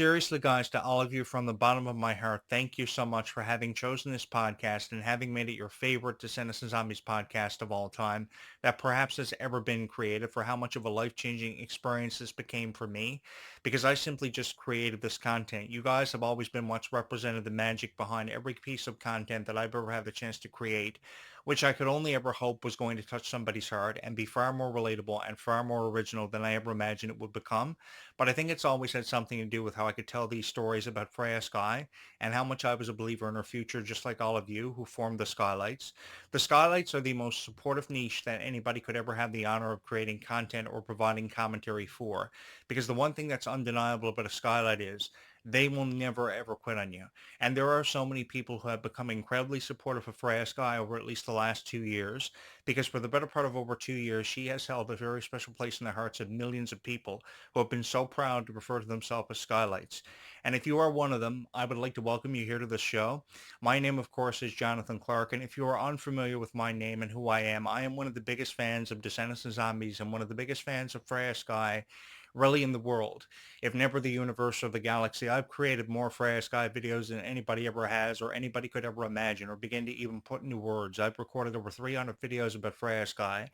seriously, guys, to all of you from the bottom of my heart, thank you so much for having chosen this podcast and having made it your favorite Descendants and Zombies podcast of all time that perhaps has ever been created, for how much of a life-changing experience this became for me, because I simply just created this content. You guys have always been what's represented the magic behind every piece of content that I've ever had the chance to create, which I could only ever hope was going to touch somebody's heart and be far more relatable and far more original than I ever imagined it would become. But I think it's always had something to do with how I could tell these stories about Freya Skye and how much I was a believer in her future, just like all of you who formed the Skylights. The Skylights are the most supportive niche that anybody could ever have the honor of creating content or providing commentary for. Because the one thing that's undeniable about a Skylight is they will never ever quit on you. And there are so many people who have become incredibly supportive of Freya Skye over at least the last 2 years, because for the better part of over 2 years, she has held a very special place in the hearts of millions of people who have been so proud to refer to themselves as Skylights. And if you are one of them, I would like to welcome you here to the show. My name, of course, is Jonathan Clarke, and if you are unfamiliar with my name and who I am one of the biggest fans of Descendants and Zombies and one of the biggest fans of Freya Skye really in the world, if never the universe or the galaxy. I've created more Freya Skye videos than anybody ever has or anybody could ever imagine or begin to even put into words. I've recorded over 300 videos about Freya Skye,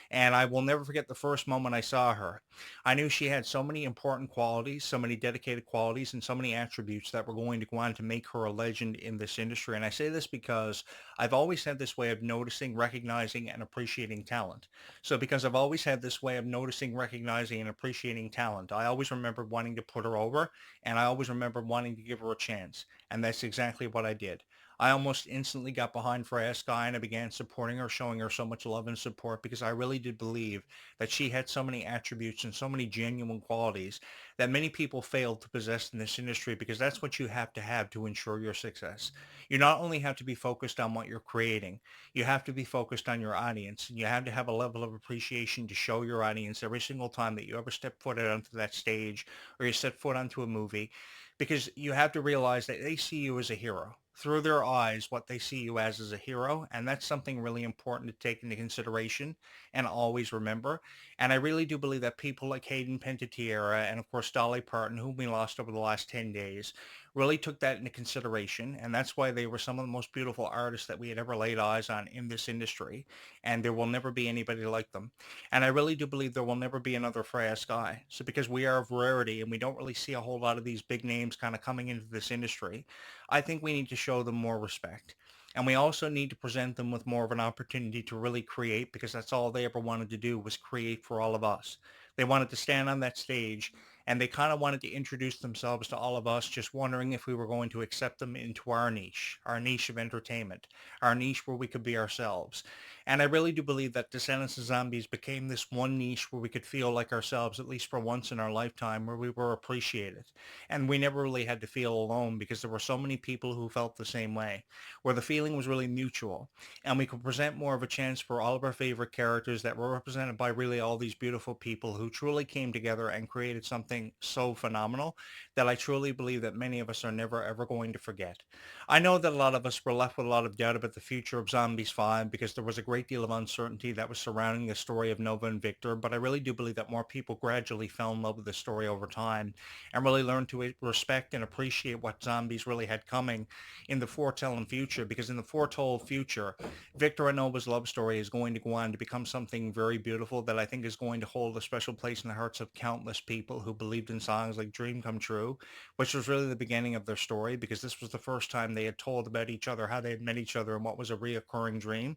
and I will never forget the first moment I saw her. I knew she had so many important qualities, so many dedicated qualities, and so many attributes that were going to go on to make her a legend in this industry. And I say this because I've always had this way of noticing, recognizing, and appreciating talent. So because I've always had this way of noticing, recognizing, and appreciating talent, I always remember wanting to put her over, and I always remember wanting to give her a chance. And that's exactly what I did. I almost instantly got behind Freya Skye and I began supporting her, showing her so much love and support because I really did believe that she had so many attributes and so many genuine qualities that many people fail to possess in this industry, because that's what you have to ensure your success. You not only have to be focused on what you're creating, you have to be focused on your audience, and you have to have a level of appreciation to show your audience every single time that you ever step foot onto that stage or you set foot onto a movie, because you have to realize that they see you as a hero. Through their eyes, what they see you as is a hero, and that's something really important to take into consideration and always remember. And I really do believe that people like Hayden Panettiere and of course Dolly Parton, whom we lost over the last 10 days, really took that into consideration, and that's why they were some of the most beautiful artists that we had ever laid eyes on in this industry, and there will never be anybody like them. And I really do believe there will never be another Freya Skye. So because we are of rarity and we don't really see a whole lot of these big names kind of coming into this industry, I think we need to show them more respect. And we also need to present them with more of an opportunity to really create, because that's all they ever wanted to do was create for all of us. They wanted to stand on that stage and they kind of wanted to introduce themselves to all of us, just wondering if we were going to accept them into our niche of entertainment, our niche where we could be ourselves. And I really do believe that Descendants of Zombies became this one niche where we could feel like ourselves, at least for once in our lifetime, where we were appreciated. And we never really had to feel alone because there were so many people who felt the same way, where the feeling was really mutual. And we could present more of a chance for all of our favorite characters that were represented by really all these beautiful people who truly came together and created something so phenomenal that I truly believe that many of us are never ever going to forget. I know that a lot of us were left with a lot of doubt about the future of Zombies 5 because there was a great deal of uncertainty that was surrounding the story of Nova and Victor, but I really do believe that more people gradually fell in love with the story over time and really learned to respect and appreciate what Zombies really had coming in the foretelling future, because in the foretold future, Victor and Nova's love story is going to go on to become something very beautiful that I think is going to hold a special place in the hearts of countless people who believed in songs like Dream Come True, which was really the beginning of their story, because this was the first time they had told about each other, how they had met each other, and what was a reoccurring dream,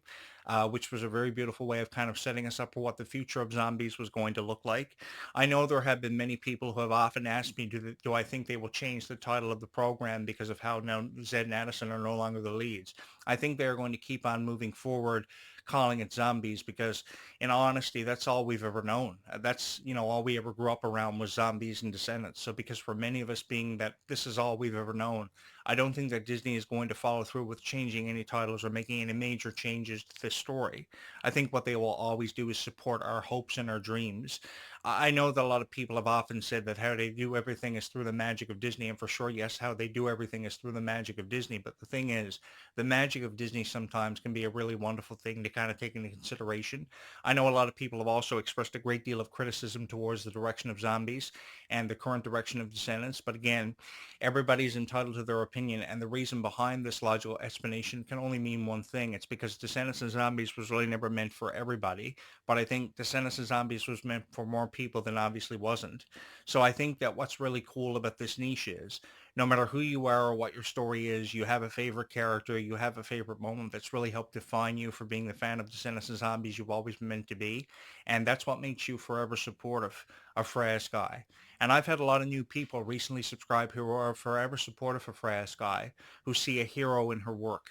which was a very beautiful way of kind of setting us up for what the future of Zombies was going to look like. I know there have been many people who have often asked me, do I think they will change the title of the program because of how now Zed and Addison are no longer the leads? I think they're going to keep on moving forward calling it Zombies because in honesty, that's all we've ever known. That's, all we ever grew up around was Zombies and Descendants. So because for many of us being that this is all we've ever known, I don't think that Disney is going to follow through with changing any titles or making any major changes to this this story. I think what they will always do is support our hopes and our dreams. I know that a lot of people have often said that how they do everything is through the magic of Disney, and for sure, yes, how they do everything is through the magic of Disney. But the thing is, the magic of Disney sometimes can be a really wonderful thing to kind of take into consideration. I know a lot of people have also expressed a great deal of criticism towards the direction of Zombies and the current direction of Descendants. But again, everybody's entitled to their opinion, and the reason behind this logical explanation can only mean one thing. It's because Descendants and Zombies was really never meant for everybody, but I think Descendants and Zombies was meant for more people than obviously wasn't. So I think that what's really cool about this niche is no matter who you are or what your story is, you have a favorite character, you have a favorite moment that's really helped define you for being the fan of Descendants and Zombies you've always been meant to be. And that's what makes you forever supportive of Freya Skye. And I've had a lot of new people recently subscribe who are forever supportive of Freya Skye, who see a hero in her work.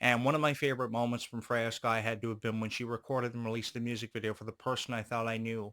And one of my favorite moments from Freya Skye had to have been when she recorded and released the music video for The Person I Thought I Knew,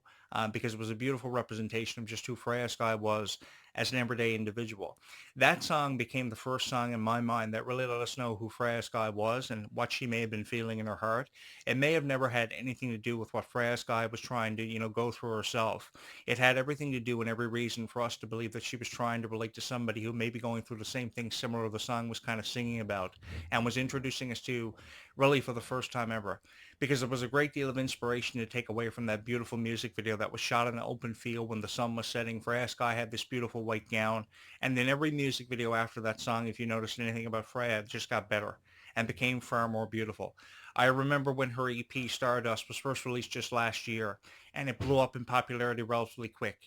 because it was a beautiful representation of just who Freya Skye was as an everyday individual. That song became the first song in my mind that really let us know who Freya Skye was and what she may have been feeling in her heart. It may have never had anything to do with what Freya Skye was trying to, go through herself. It had everything to do and every reason for us to believe that she was trying to relate to somebody who may be going through the same thing similar to the song was kind of singing about and was introducing us to really for the first time ever. Because there was a great deal of inspiration to take away from that beautiful music video that was shot in an open field when the sun was setting. Freya Skye had this beautiful white gown. And then every music video after that song, if you noticed anything about Freya, it just got better and became far more beautiful. I remember when her EP Stardust was first released just last year, and it blew up in popularity relatively quick.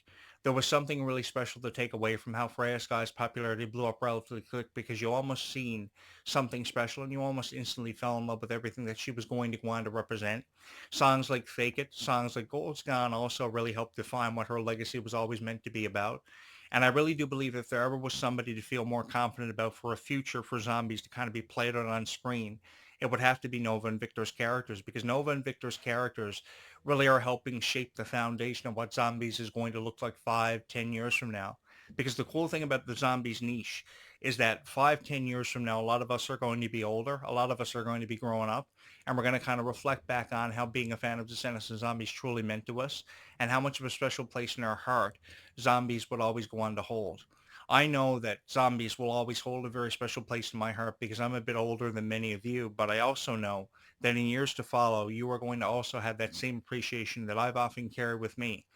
There was something really special to take away from how Freya Sky's popularity blew up relatively quick because you almost seen something special and you almost instantly fell in love with everything that she was going to go on to represent. Songs like Fake It, songs like Gold's Gone also really helped define what her legacy was always meant to be about. And I really do believe if there ever was somebody to feel more confident about for a future for zombies to kind of be played out on screen, it would have to be Nova and Victor's characters because Nova and Victor's characters really are helping shape the foundation of what zombies is going to look like 5, 10 years from now. Because the cool thing about the zombies niche is that 5, 10 years from now, a lot of us are going to be older. A lot of us are going to be growing up. And we're going to kind of reflect back on how being a fan of Descendants and Zombies truly meant to us and how much of a special place in our heart zombies would always go on to hold. I know that zombies will always hold a very special place in my heart because I'm a bit older than many of you, but I also know that in years to follow, you are going to also have that same appreciation that I've often carried with me.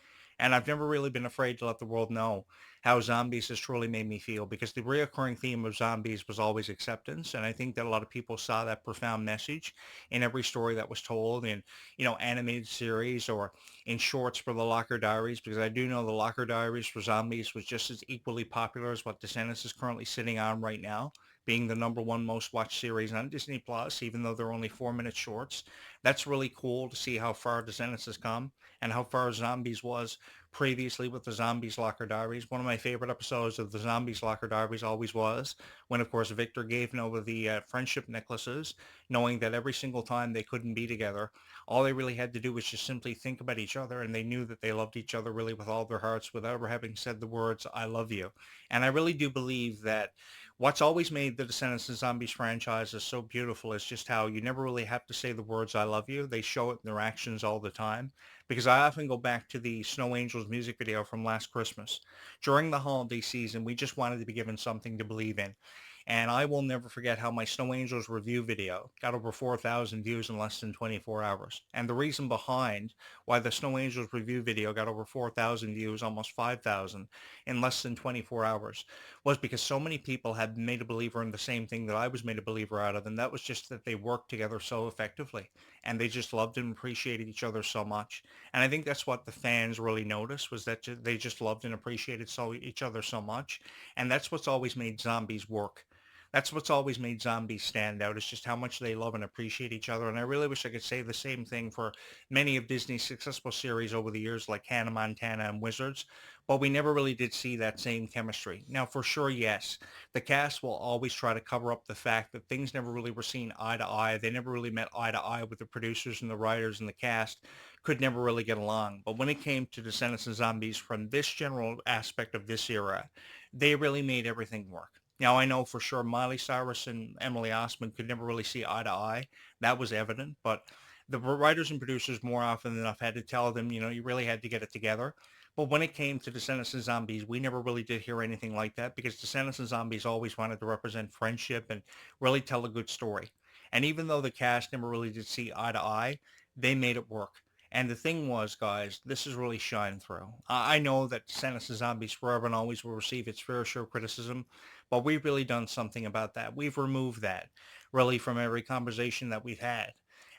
And I've never really been afraid to let the world know how zombies has truly made me feel because the reoccurring theme of zombies was always acceptance. And I think that a lot of people saw that profound message in every story that was told in, animated series or in shorts for the Locker Diaries, because I do know the Locker Diaries for zombies was just as equally popular as what Descendants is currently sitting on right now, being the number one most watched series on Disney Plus, even though they're only 4 minute shorts. That's really cool to see how far Descendants has come and how far Zombies was previously with the Zombies Locker Diaries. One of my favorite episodes of the Zombies Locker Diaries always was when, of course, Victor gave Nova the friendship necklaces, knowing that every single time they couldn't be together, all they really had to do was just simply think about each other, and they knew that they loved each other really with all their hearts without ever having said the words, I love you. And I really do believe that what's always made the Descendants and Zombies franchises so beautiful is just how you never really have to say the words I love you. They show it in their actions all the time. Because I often go back to the Snow Angels music video from last Christmas. During the holiday season, we just wanted to be given something to believe in. And I will never forget how my Snow Angels review video got over 4,000 views in less than 24 hours. And the reason behind why the Snow Angels review video got over 4,000 views, almost 5,000 in less than 24 hours was because so many people had made a believer in the same thing that I was made a believer out of. And that was just that they worked together so effectively and they just loved and appreciated each other so much. And I think that's what the fans really noticed was that they just loved and appreciated each other so much. And that's what's always made zombies work. That's what's always made zombies stand out is just how much they love and appreciate each other. And I really wish I could say the same thing for many of Disney's successful series over the years like Hannah Montana and Wizards, but we never really did see that same chemistry. Now, for sure, yes, the cast will always try to cover up the fact that things never really were seen eye to eye. They never really met eye to eye with the producers and the writers and the cast could never really get along. But when it came to Descendants and Zombies from this general aspect of this era, they really made everything work. Now, I know for sure Miley Cyrus and Emily Osment could never really see eye to eye. That was evident. But The writers and producers more often than not had to tell them, you really had to get it together. But when it came to Descendants and Zombies, we never really did hear anything like that because Descendants and Zombies always wanted to represent friendship and really tell a good story. And even though the cast never really did see eye to eye, they made it work. And the thing was, guys, this is really shining through. I know that Descendants and Zombies forever and always will receive its fair share of criticism, but we've really done something about that. We've removed that really from every conversation that we've had.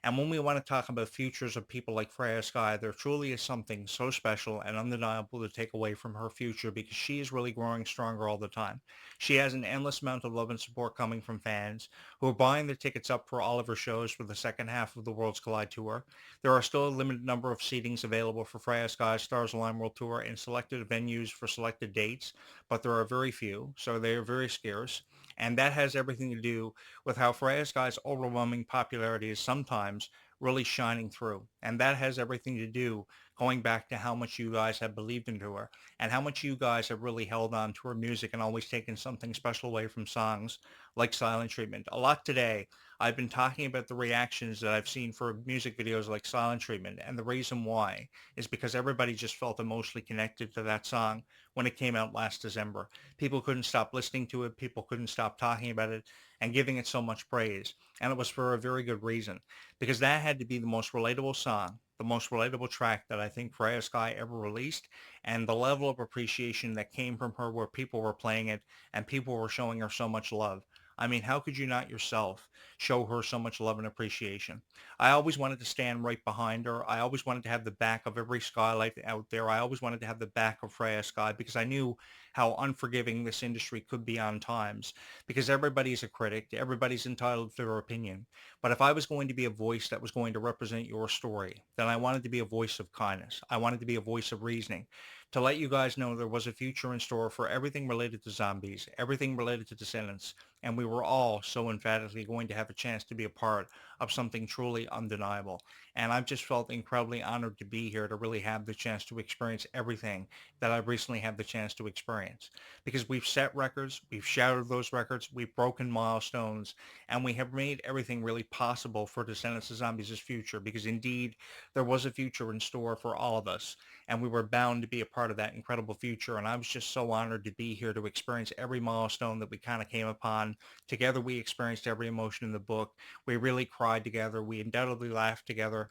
And when we want to talk about futures of people like Freya Skye, there truly is something so special and undeniable to take away from her future because she is really growing stronger all the time. She has an endless amount of love and support coming from fans who are buying their tickets up for all of her shows for the second half of the Worlds Collide Tour. There are still a limited number of seatings available for Freya Skye's Stars Align World Tour in selected venues for selected dates, but there are very few, so they are very scarce. And that has everything to do with how Freya Sky's overwhelming popularity is sometimes really shining through. And that has everything to do going back to how much you guys have believed into her and how much you guys have really held on to her music and always taken something special away from songs like Silent Treatment. A lot today, I've been talking about the reactions that I've seen for music videos like Silent Treatment. And the reason why is because everybody just felt emotionally connected to that song when it came out last December. People couldn't stop listening to it. People couldn't stop talking about it and giving it so much praise. And it was for a very good reason, because that had to be the most relatable song, the most relatable track that I think Freya Sky ever released. And the level of appreciation that came from her where people were playing it and people were showing her so much love. I mean, how could you not yourself show her so much love and appreciation? I always wanted to stand right behind her. I always wanted to have the back of every Skylight out there. I always wanted to have the back of Freya Sky because I knew how unforgiving this industry could be on times because everybody's a critic. Everybody's entitled to their opinion. But if I was going to be a voice that was going to represent your story, then I wanted to be a voice of kindness. I wanted to be a voice of reasoning to let you guys know there was a future in store for everything related to zombies, everything related to Descendants, and we were all so emphatically going to have a chance to be a part of something truly undeniable. And I've just felt incredibly honored to be here to really have the chance to experience everything that I've recently had the chance to experience because we've set records, we've shattered those records, we've broken milestones, and we have made everything really possible for Descendants of Zombies' future because indeed there was a future in store for all of us, and we were bound to be a part of that incredible future. And I was just so honored to be here to experience every milestone that we kind of came upon. Together, we experienced every emotion in the book. We really cried together. We undoubtedly laughed together.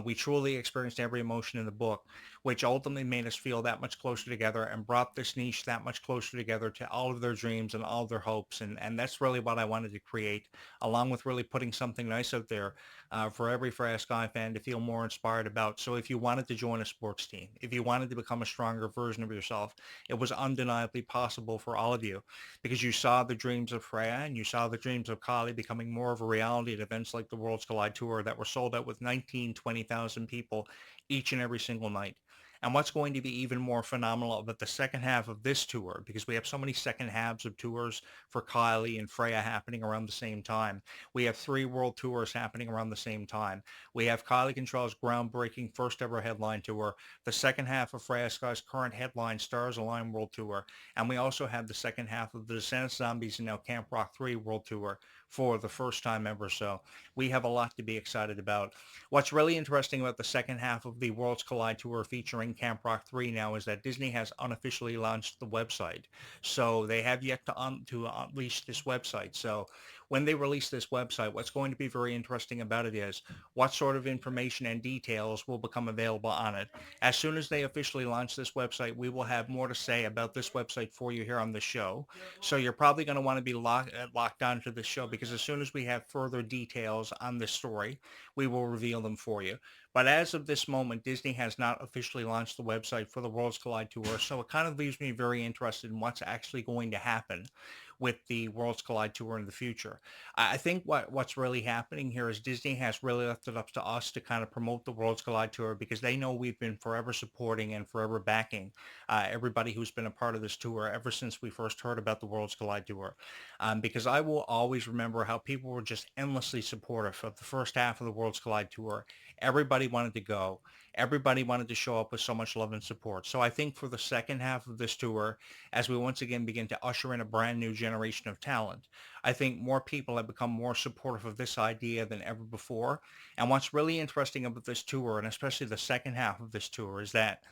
We truly experienced every emotion in the book, which ultimately made us feel that much closer together and brought this niche that much closer together to all of their dreams and all of their hopes. And that's really what I wanted to create, along with really putting something nice out there for every Freya Sky fan to feel more inspired about. So if you wanted to join a sports team, if you wanted to become a stronger version of yourself, it was undeniably possible for all of you because you saw the dreams of Freya and you saw the dreams of Kali becoming more of a reality at events like the Worlds Collide Tour that were sold out with 19, 20,000 people each and every single night. And what's going to be even more phenomenal about the second half of this tour, because we have so many second halves of tours for Kylie and Freya happening around the same time. We have three world tours happening around the same time. We have Kylie Control's groundbreaking first ever headline tour, the second half of Freya Sky's current headline Stars Align World Tour, and we also have the second half of the Descendants Zombies and now Camp Rock 3 World Tour for the first time ever. So we have a lot to be excited about. What's really interesting about the second half of the Worlds Collide Tour featuring Camp Rock 3 now is that Disney has unofficially launched the website. So they have yet to unleash this website. So when they release this website, what's going to be very interesting about it is what sort of information and details will become available on it. As soon as they officially launch this website, we will have more to say about this website for you here on the show. So you're probably going to want to be locked onto this show because as soon as we have further details on this story, we will reveal them for you. But as of this moment, Disney has not officially launched the website for the Worlds Collide Tour, so it kind of leaves me very interested in what's actually going to happen with the Worlds Collide Tour in the future. I think what's really happening here is Disney has really left it up to us to kind of promote the Worlds Collide Tour because they know we've been forever supporting and forever backing everybody who's been a part of this tour ever since we first heard about the Worlds Collide Tour. Because I will always remember how people were just endlessly supportive of the first half of the Worlds Collide Tour. Everybody wanted to go. Everybody wanted to show up with so much love and support. So I think for the second half of this tour, as we once again begin to usher in a brand new generation of talent, I think more people have become more supportive of this idea than ever before. And what's really interesting about this tour, and especially the second half of this tour, is that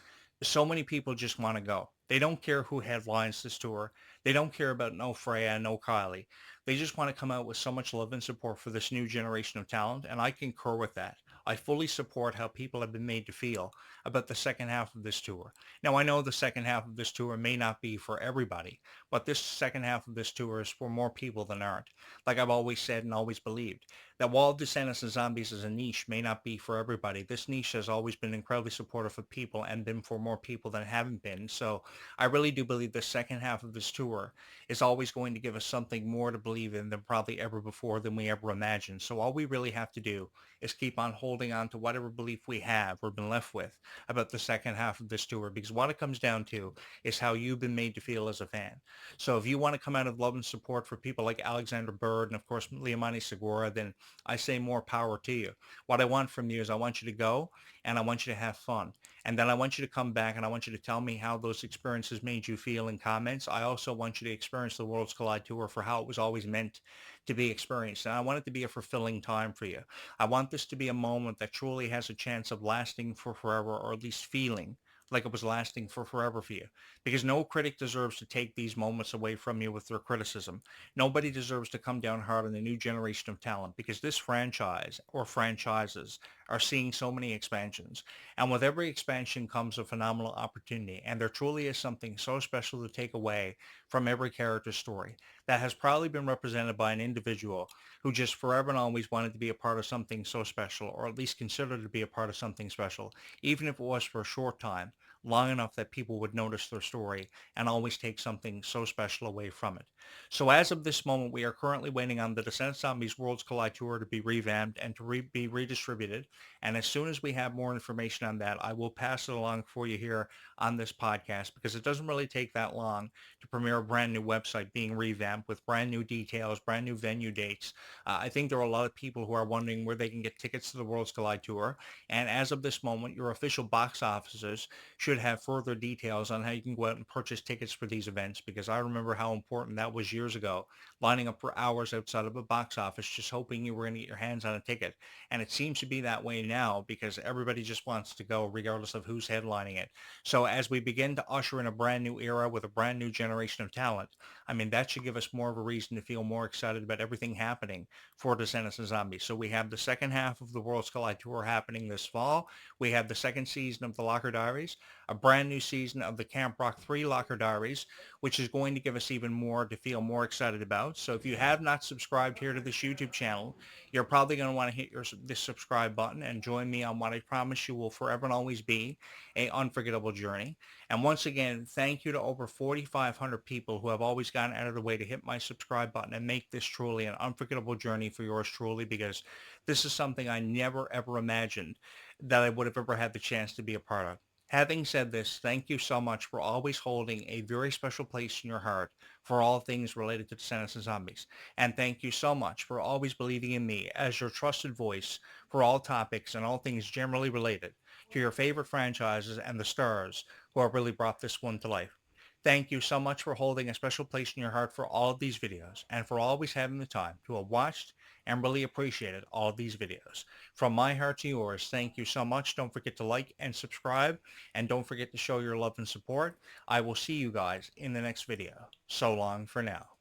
so many people just want to go. They don't care who headlines this tour. They don't care about no Freya, no Kylie. They just want to come out with so much love and support for this new generation of talent, and I concur with that. I fully support how people have been made to feel about the second half of this tour. Now, I know the second half of this tour may not be for everybody, but this second half of this tour is for more people than aren't. Like I've always said and always believed, that while Descendants and Zombies as a niche may not be for everybody, this niche has always been incredibly supportive of people and been for more people than haven't been. So I really do believe the second half of this tour is always going to give us something more to believe in than probably ever before than we ever imagined. So all we really have to do is keep on holding on to whatever belief we have or been left with about the second half of this tour, because what it comes down to is how you've been made to feel as a fan. So if you want to come out of love and support for people like Alexander Bird and of course Liamani Segura, then I say more power to you. What I want from you is I want you to go and I want you to have fun. And then I want you to come back and I want you to tell me how those experiences made you feel in comments. I also want you to experience the Worlds Collide Tour for how it was always meant to be experienced. And I want it to be a fulfilling time for you. I want this to be a moment that truly has a chance of lasting for forever, or at least feeling like it was lasting for forever for you. Because no critic deserves to take these moments away from you with their criticism. Nobody deserves to come down hard on the new generation of talent, because this franchise or franchises are seeing so many expansions. And with every expansion comes a phenomenal opportunity. And there truly is something so special to take away from every character's story that has probably been represented by an individual who just forever and always wanted to be a part of something so special, or at least considered to be a part of something special, even if it was for a short time, long enough that people would notice their story and always take something so special away from it. So as of this moment, we are currently waiting on the Descent Zombies Worlds Collide Tour to be revamped and to be redistributed. And as soon as we have more information on that, I will pass it along for you here on this podcast, because it doesn't really take that long to premiere a brand new website being revamped with brand new details, brand new venue dates. I think there are a lot of people who are wondering where they can get tickets to the Worlds Collide Tour. And as of this moment, your official box offices should have further details on how you can go out and purchase tickets for these events, because I remember how important that was years ago, lining up for hours outside of a box office just hoping you were going to get your hands on a ticket. And it seems to be that way now, because everybody just wants to go regardless of who's headlining it. So as we begin to usher in a brand new era with a brand new generation of talent, I mean, that should give us more of a reason to feel more excited about everything happening for Descendants and Zombies. So we have the second half of the Worlds Collide Tour happening this fall. We have the second season of the Locker Diaries, a brand new season of the Camp Rock 3 Locker Diaries, which is going to give us even more to feel more excited about. So if you have not subscribed here to this YouTube channel, you're probably going to want to hit this subscribe button and join me on what I promise you will forever and always be a unforgettable journey. And once again, thank you to over 4,500 people who have always gone out of the way to hit my subscribe button and make this truly an unforgettable journey for yours truly, because this is something I never ever imagined that I would have ever had the chance to be a part of. Having said this, thank you so much for always holding a very special place in your heart for all things related to Descendants and Zombies. And thank you so much for always believing in me as your trusted voice for all topics and all things generally related to your favorite franchises and the stars who have really brought this one to life. Thank you so much for holding a special place in your heart for all of these videos, and for always having the time to have watched and really appreciated all of these videos. From my heart to yours, thank you so much. Don't forget to like and subscribe, and don't forget to show your love and support. I will see you guys in the next video. So long for now.